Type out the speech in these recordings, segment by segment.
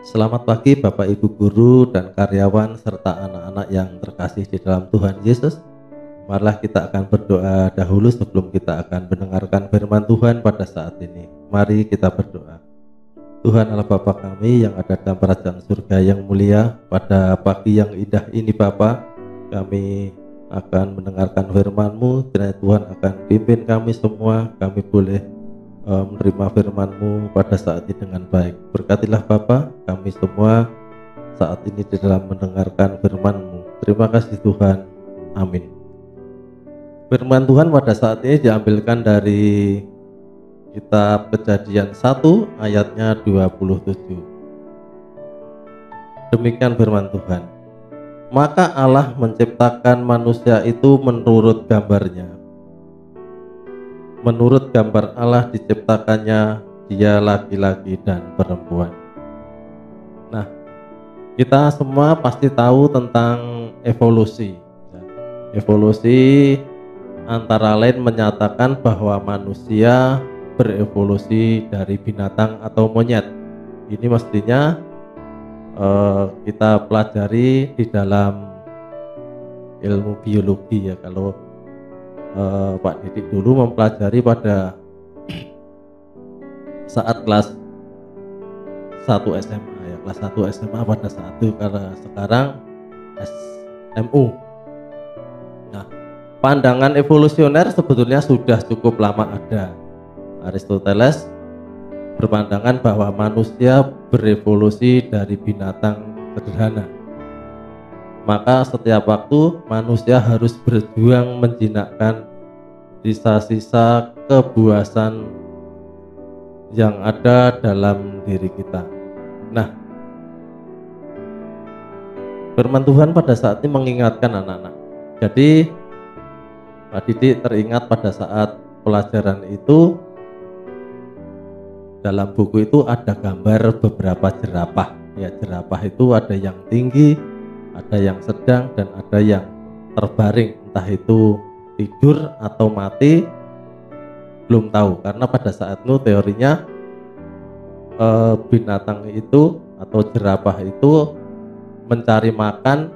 Selamat pagi Bapak Ibu Guru dan karyawan serta anak-anak yang terkasih di dalam Tuhan Yesus. Marilah kita akan berdoa dahulu sebelum kita akan mendengarkan firman Tuhan pada saat ini. Mari kita berdoa. Tuhan Allah Bapa kami yang ada dalam kerajaan surga yang mulia, pada pagi yang indah ini Bapa, kami akan mendengarkan firman-Mu. Kiranya Tuhan akan pimpin kami semua, kami boleh menerima firman-Mu pada saat ini dengan baik. Berkatilah Bapa kami semua saat ini di dalam mendengarkan firman-Mu. Terima kasih Tuhan. Amin. Firman Tuhan pada saat ini diambilkan dari kitab Kejadian 1 ayatnya 27. Demikian firman Tuhan. Maka Allah menciptakan manusia itu menurut gambarnya. Menurut gambar Allah diciptakannya dia laki-laki dan perempuan. Nah, kita semua pasti tahu tentang evolusi. Evolusi antara lain menyatakan bahwa manusia berevolusi dari binatang atau monyet. Ini mestinya kita pelajari di dalam ilmu biologi ya. Kalau Pak Didik dulu mempelajari pada saat kelas 1 SMA ya, kelas 1 SMA pada saat itu, karena sekarang SMU. Nah, pandangan evolusioner sebetulnya sudah cukup lama ada. Aristoteles berpandangan bahwa manusia berevolusi dari binatang sederhana. Maka setiap waktu manusia harus berjuang menjinakkan sisa-sisa kebuasan yang ada dalam diri kita. Nah, firman Tuhan pada saat ini mengingatkan anak-anak. Jadi Pak Didik teringat pada saat pelajaran itu, dalam buku itu ada gambar beberapa jerapah. Ya, jerapah itu ada yang tinggi, ada yang sedang, dan ada yang terbaring. Entah itu tidur atau mati, belum tahu. Karena pada saat itu teorinya binatang itu atau jerapah itu mencari makan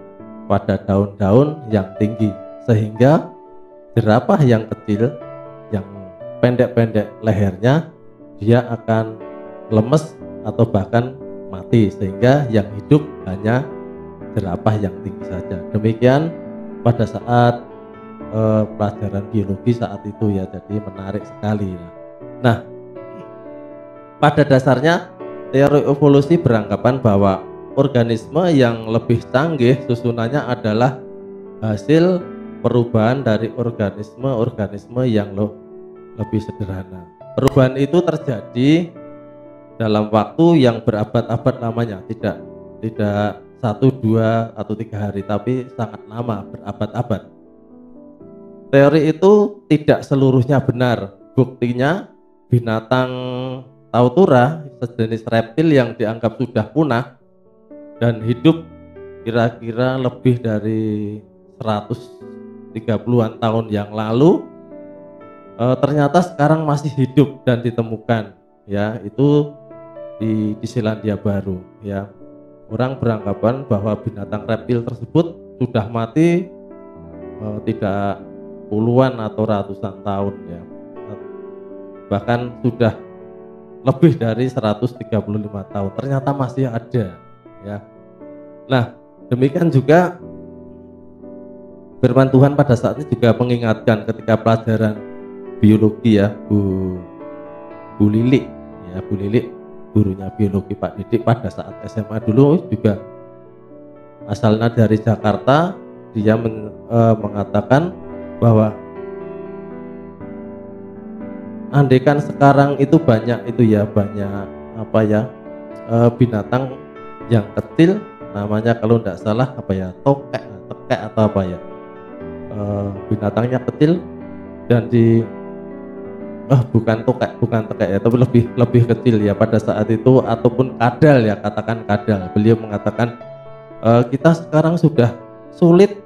pada daun-daun yang tinggi, sehingga jerapah yang kecil, yang pendek-pendek lehernya, dia akan lemes atau bahkan mati, sehingga yang hidup hanya jerapah yang tinggi saja. Demikian pada saat pelajaran biologi saat itu ya, jadi menarik sekali. Nah, pada dasarnya teori evolusi beranggapan bahwa organisme yang lebih canggih susunannya adalah hasil perubahan dari organisme yang lebih sederhana. Perubahan itu terjadi dalam waktu yang berabad-abad namanya, tidak 1, 2, atau 3 hari, tapi sangat lama, berabad-abad. Teori itu tidak seluruhnya benar. Buktinya binatang tautura, sejenis reptil yang dianggap sudah punah dan hidup kira-kira lebih dari 130-an tahun yang lalu, ternyata sekarang masih hidup dan ditemukan. Ya, itu di Selandia Baru. Ya, orang beranggapan bahwa binatang reptil tersebut sudah mati tidak puluhan atau ratusan tahun ya. Bahkan sudah lebih dari 135 tahun. Ternyata masih ada ya. Nah, demikian juga firman Tuhan pada saat ini juga mengingatkan ketika pelajaran biologi ya, Bu Lili ya, Bu Lili gurunya biologi Pak Didik pada saat SMA dulu juga asalnya dari Jakarta. Dia mengatakan bahwa andaikan sekarang itu banyak binatang yang kecil, namanya kalau tidak salah tekek atau binatangnya kecil, dan bukan tekek ya, tapi lebih kecil ya pada saat itu, ataupun kadal ya, katakan kadal. Beliau mengatakan kita sekarang sudah sulit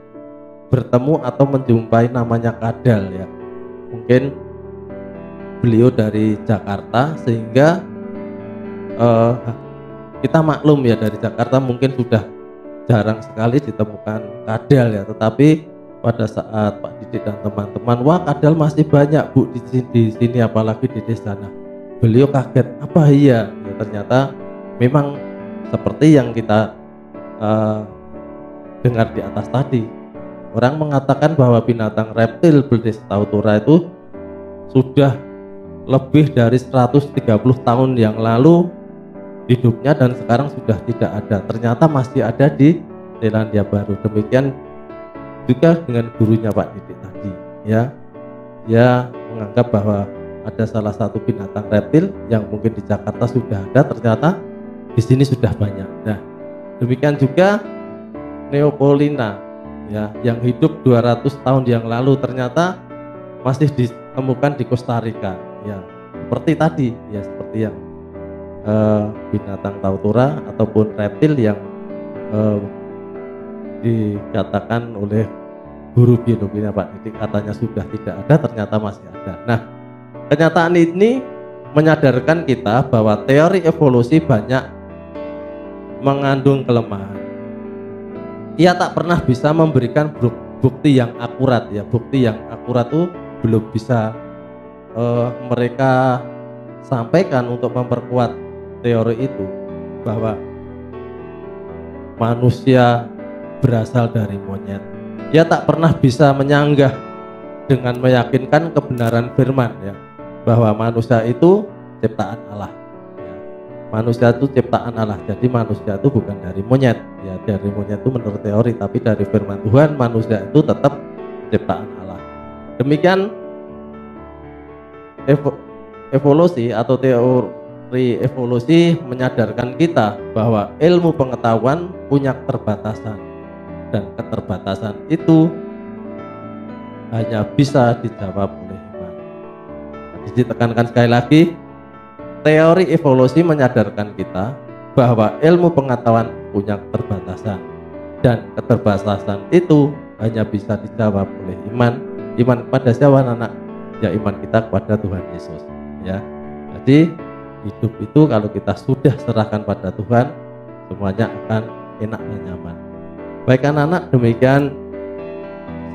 bertemu atau menjumpai namanya kadal ya. Mungkin beliau dari Jakarta sehingga kita maklum ya, dari Jakarta mungkin sudah jarang sekali ditemukan kadal ya, tetapi pada saat Pak Didik dan teman-teman, wah kadal masih banyak Bu di sini apalagi di desa. Nah, beliau kaget, apa iya? Ya, ternyata memang seperti yang kita dengar di atas tadi. Orang mengatakan bahwa binatang reptil berdes tautura itu sudah lebih dari 130 tahun yang lalu hidupnya dan sekarang sudah tidak ada. Ternyata masih ada di Selandia Baru. Demikian juga dengan gurunya Pak Didik tadi ya. Dia menganggap bahwa ada salah satu binatang reptil yang mungkin di Jakarta sudah ada, ternyata di sini sudah banyak. Nah, demikian juga Neopolina ya, yang hidup 200 tahun yang lalu ternyata masih ditemukan di Costa Rica ya. Seperti tadi ya, seperti yang binatang tautura ataupun reptil yang dikatakan oleh guru biologinya Pak Didik katanya sudah tidak ada, ternyata masih ada. Nah, kenyataan ini menyadarkan kita bahwa teori evolusi banyak mengandung kelemahan. Ia tak pernah bisa memberikan bukti yang akurat ya. Bukti yang akurat itu belum bisa mereka sampaikan untuk memperkuat teori itu, bahwa manusia berasal dari monyet. Ia tak pernah bisa menyanggah dengan meyakinkan kebenaran firman ya, bahwa manusia itu ciptaan Allah ya. Manusia itu ciptaan Allah, jadi manusia itu bukan dari monyet ya. Dari monyet itu menurut teori, tapi dari firman Tuhan manusia itu tetap ciptaan Allah. Demikian evolusi atau teori evolusi menyadarkan kita bahwa ilmu pengetahuan punya keterbatasan, dan keterbatasan itu hanya bisa dijawab oleh iman. Jadi ditekankan sekali lagi, teori evolusi menyadarkan kita bahwa ilmu pengetahuan punya keterbatasan, dan keterbatasan itu hanya bisa dijawab oleh iman. Iman kepada siapa anak? Ya, iman kita kepada Tuhan Yesus ya. Jadi hidup itu kalau kita sudah serahkan pada Tuhan, semuanya akan enak dan nyaman. Baik anak-anak, demikian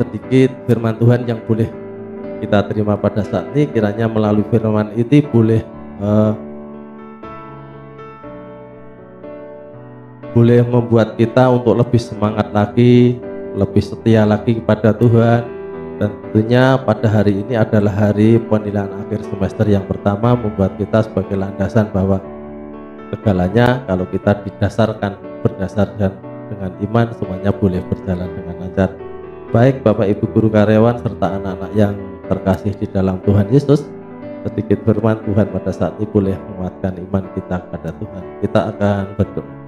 sedikit firman Tuhan yang boleh kita terima pada saat ini. Kiranya melalui firman ini boleh membuat kita untuk lebih semangat lagi, lebih setia lagi kepada Tuhan. Dan tentunya pada hari ini adalah hari penilaian akhir semester yang pertama, membuat kita sebagai landasan bahwa segalanya kalau kita berdasarkan dengan iman, semuanya boleh berjalan dengan lancar. Baik Bapak Ibu guru karyawan serta anak-anak yang terkasih di dalam Tuhan Yesus, sedikit firman Tuhan pada saat ini boleh menguatkan iman kita kepada Tuhan. Kita akan berdoa.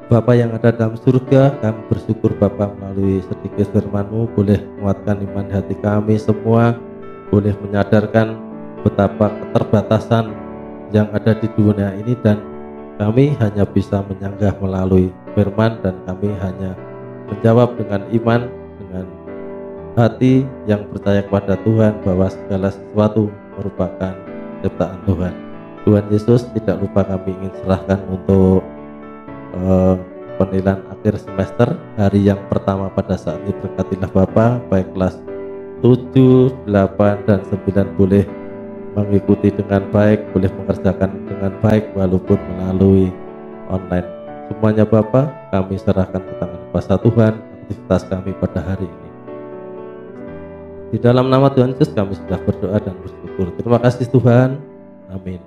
Bapa yang ada dalam surga, kami bersyukur Bapa melalui sedikit firman-Mu boleh menguatkan iman hati kami semua, boleh menyadarkan betapa keterbatasan yang ada di dunia ini, dan kami hanya bisa menyanggah melalui firman, dan kami hanya menjawab dengan iman, dengan hati yang percaya kepada Tuhan bahwa segala sesuatu merupakan ciptaan Tuhan. Tuhan Yesus, tidak lupa kami ingin serahkan untuk penilaian akhir semester hari yang pertama pada saat ini. Berkatilah Bapa, baik kelas 7, 8, dan 9 boleh mengikuti dengan baik, boleh mengerjakan dengan baik walaupun melalui online. Semuanya Bapa, kami serahkan ke tangan kuasa Tuhan aktivitas kami pada hari ini. Di dalam nama Tuhan Yesus kami sudah berdoa dan bersyukur. Terima kasih Tuhan. Amin.